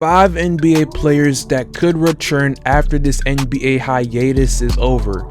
5 NBA players that could return after this NBA hiatus is over.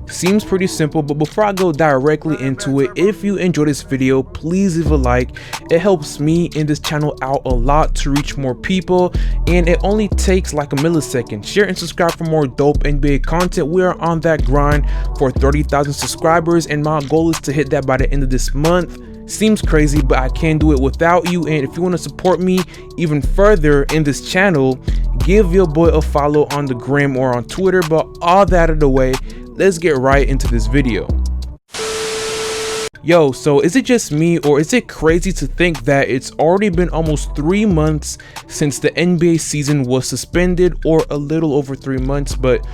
Seems pretty simple, but before I go directly into it, if you enjoyed this video, please leave a like. It helps me and this channel out a lot to reach more people, and it only takes like a millisecond. Share and subscribe for more dope NBA content. We are on that grind for 30,000 subscribers, and my goal is to hit that by the end of this month. Seems crazy, but I can't do it without you. And if you want to support me even further in this channel, give your boy a follow on the gram or on Twitter. But all that out of the way, let's get right into this video. Yo, so is it just me, or is it crazy to think that it's already been almost 3 months since the NBA season was suspended, or a little over 3 months, but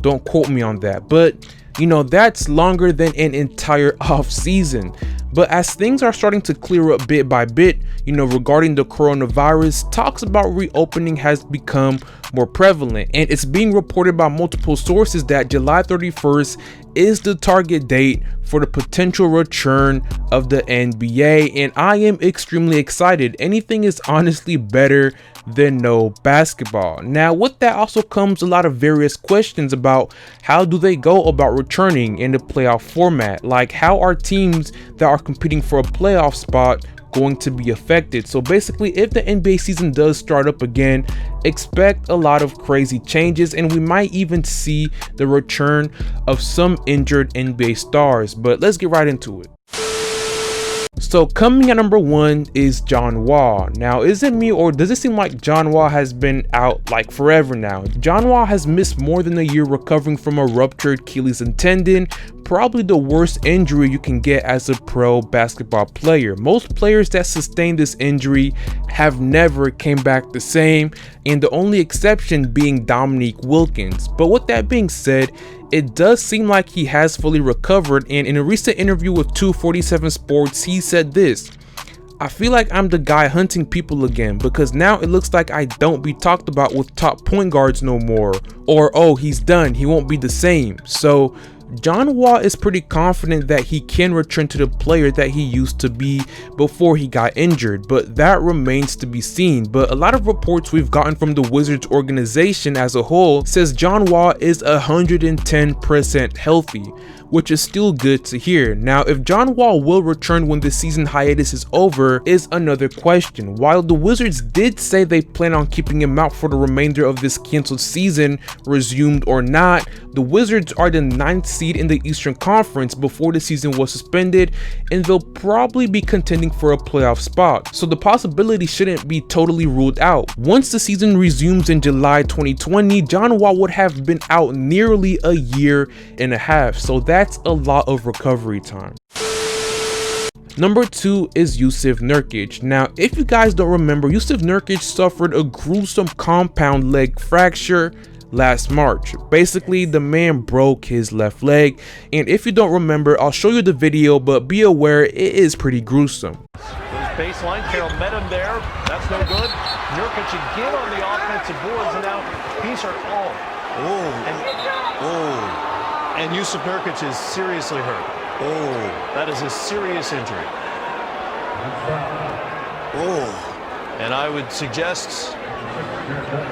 don't quote me on that. But that's longer than an entire off season. But as things are starting to clear up bit by bit, regarding the coronavirus, talks about reopening has become more prevalent, and it's being reported by multiple sources that July 31st is the target date for the potential return of the NBA, and I am extremely excited. Anything is honestly better than no basketball. Now, with that also comes a lot of various questions about how do they go about returning in the playoff format. Like, how are teams that are competing for a playoff spot going to be affected? So basically, if the NBA season does start up again, expect a lot of crazy changes, and we might even see the return of some injured NBA stars. But let's get right into it. So coming at number 1 is John Wall. Now, is it me, or does it seem like John Wall has been out like forever now? John Wall has missed more than a year recovering from a ruptured Achilles tendon, probably the worst injury you can get as a pro basketball player. Most players that sustain this injury have never came back the same, and the only exception being Dominique Wilkins. But with that being said, it does seem like he has fully recovered, and in a recent interview with 247 Sports, he said this: "I feel like I'm the guy hunting people again, because now it looks like I don't be talked about with top point guards no more," or "oh, he's done, he won't be the same." So John Wall is pretty confident that he can return to the player that he used to be before he got injured, but that remains to be seen. But a lot of reports we've gotten from the Wizards organization as a whole says John Wall is 110% healthy, which is still good to hear. Now, if John Wall will return when the season hiatus is over is another question. While the Wizards did say they plan on keeping him out for the remainder of this canceled season, resumed or not, the Wizards are the 9th seed in the Eastern Conference before the season was suspended, and they'll probably be contending for a playoff spot. So the possibility shouldn't be totally ruled out. Once the season resumes in July 2020, John Wall would have been out nearly a year and a half. So that's a lot of recovery time. Number 2 is Yusuf Newark. Now, if you guys don't remember, Yusuf Newark suffered a gruesome compound leg fracture last March. Basically, the man broke his left leg, and if you don't remember, I'll show you the video, but be aware it is pretty gruesome. Baseline, Carroll met him there. That's no good. Nurkic again on the offensive boards, and now he's hurt. And Yusuf Nurkic is seriously hurt. That is a serious injury. And I would suggest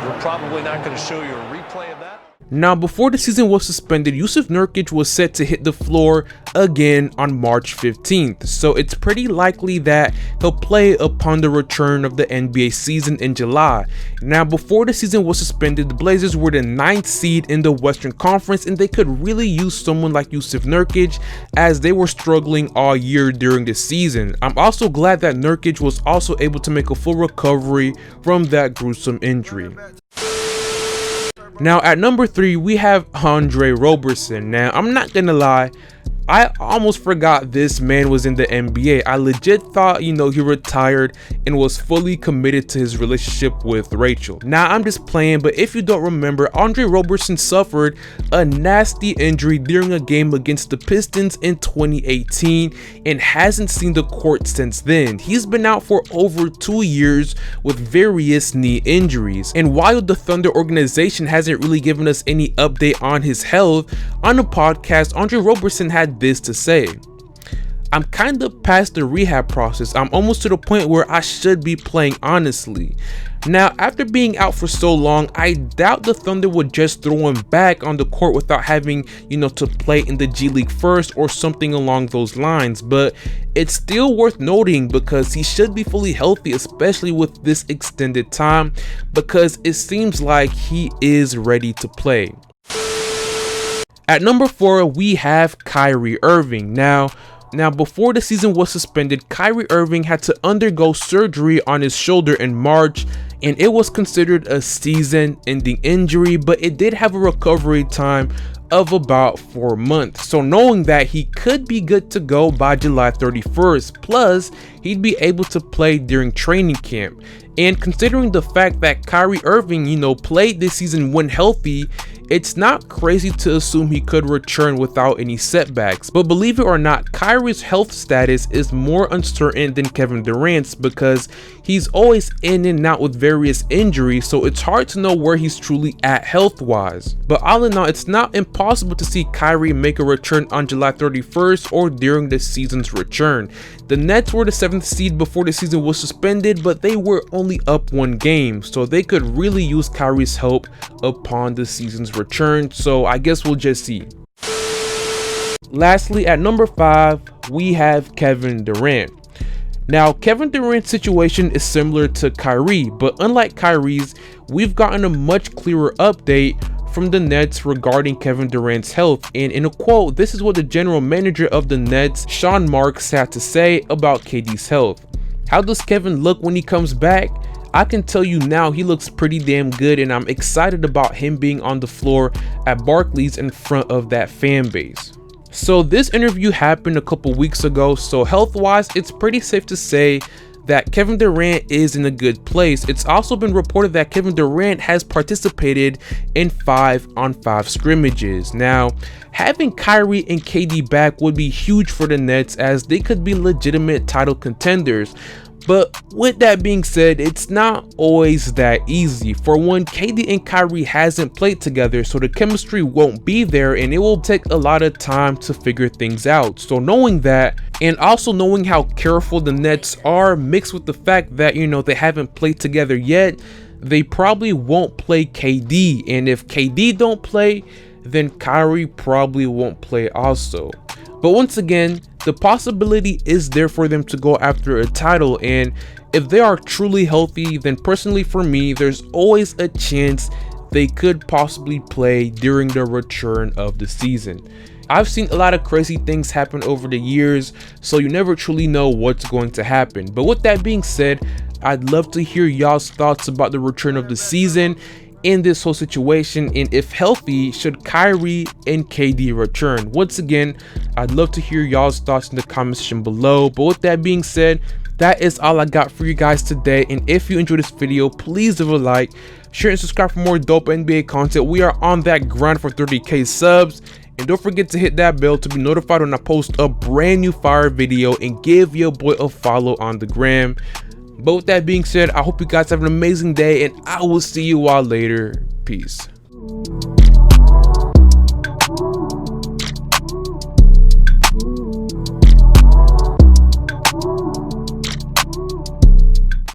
we're probably not going to show you a replay of that. Now, before the season was suspended, Yusuf Newark was set to hit the floor again on March 15th, so it's pretty likely that he'll play upon the return of the NBA season in July. Now, before the season was suspended, the Blazers were the 9th seed in the Western Conference, and they could really use someone like Yusuf Nurkic, as they were struggling all year during the season. I'm also glad that Nurkic was also able to make a full recovery from that gruesome injury. Now, at number 3, we have Roberson. Now, I'm not gonna lie, I almost forgot this man was in the NBA. I legit thought, he retired and was fully committed to his relationship with Rachel. Now, I'm just playing, but if you don't remember, Roberson suffered a nasty injury during a game against the Pistons in 2018 and hasn't seen the court since then. He's been out for over 2 years with various knee injuries. And while the Thunder organization hasn't really given us any update on his health, on the podcast, Roberson had this to say: I'm kind of past the rehab process. I'm almost to the point where I should be playing, honestly. Now, after being out for so long, I doubt the Thunder would just throw him back on the court without having, to play in the G League first or something along those lines. But it's still worth noting because he should be fully healthy, especially with this extended time, because it seems like he is ready to play. At number 4, we have Kyrie Irving. Now, before the season was suspended, Kyrie Irving had to undergo surgery on his shoulder in March, and it was considered a season-ending injury, but it did have a recovery time of about 4 months. So knowing that he could be good to go by July 31st, plus he'd be able to play during training camp. And considering the fact that Kyrie Irving, played this season when healthy, it's not crazy to assume he could return without any setbacks. But believe it or not, Kyrie's health status is more uncertain than Kevin Durant's because he's always in and out with various injuries, so it's hard to know where he's truly at health-wise. But all in all, it's not impossible to see Kyrie make a return on July 31st or during the season's return. The Nets were the 7th seed before the season was suspended, but they were only up 1 game, so they could really use Kyrie's help upon the season's return, so I guess we'll just see. Lastly, at number 5, we have Kevin Durant. Now, Kevin Durant's situation is similar to Kyrie, but unlike Kyrie's, we've gotten a much clearer update from the Nets regarding Kevin Durant's health, and in a quote, this is what the general manager of the Nets, Sean Marks, had to say about KD's health. How does Kevin look when he comes back? I can tell you now he looks pretty damn good, and I'm excited about him being on the floor at Barclays in front of that fan base. So this interview happened a couple weeks ago, so health-wise, it's pretty safe to say that Kevin Durant is in a good place. It's also been reported that Kevin Durant has participated in 5-on-5 scrimmages. Now, having Kyrie and KD back would be huge for the Nets as they could be legitimate title contenders. But with that being said, it's not always that easy. For one, KD and Kyrie hasn't played together, so the chemistry won't be there and it will take a lot of time to figure things out. So knowing that, and also knowing how careful the Nets are, mixed with the fact that, they haven't played together yet, they probably won't play KD. And if KD don't play, then Kyrie probably won't play also. But once again, the possibility is there for them to go after a title, and if they are truly healthy, then personally for me, there's always a chance they could possibly play during the return of the season. I've seen a lot of crazy things happen over the years, so you never truly know what's going to happen. But with that being said, I'd love to hear y'all's thoughts about the return of the season in this whole situation, and if healthy, should Kyrie and KD return? Once again, I'd love to hear y'all's thoughts in the comment section below. But with that being said, that is all I got for you guys today, and if you enjoyed this video, please leave a like, share, and subscribe for more dope NBA content. We are on that grind for 30k subs, and don't forget to hit that bell to be notified when I post a brand new fire video, and give your boy a follow on the gram. But with that being said, I hope you guys have an amazing day, and I will see you all later. Peace.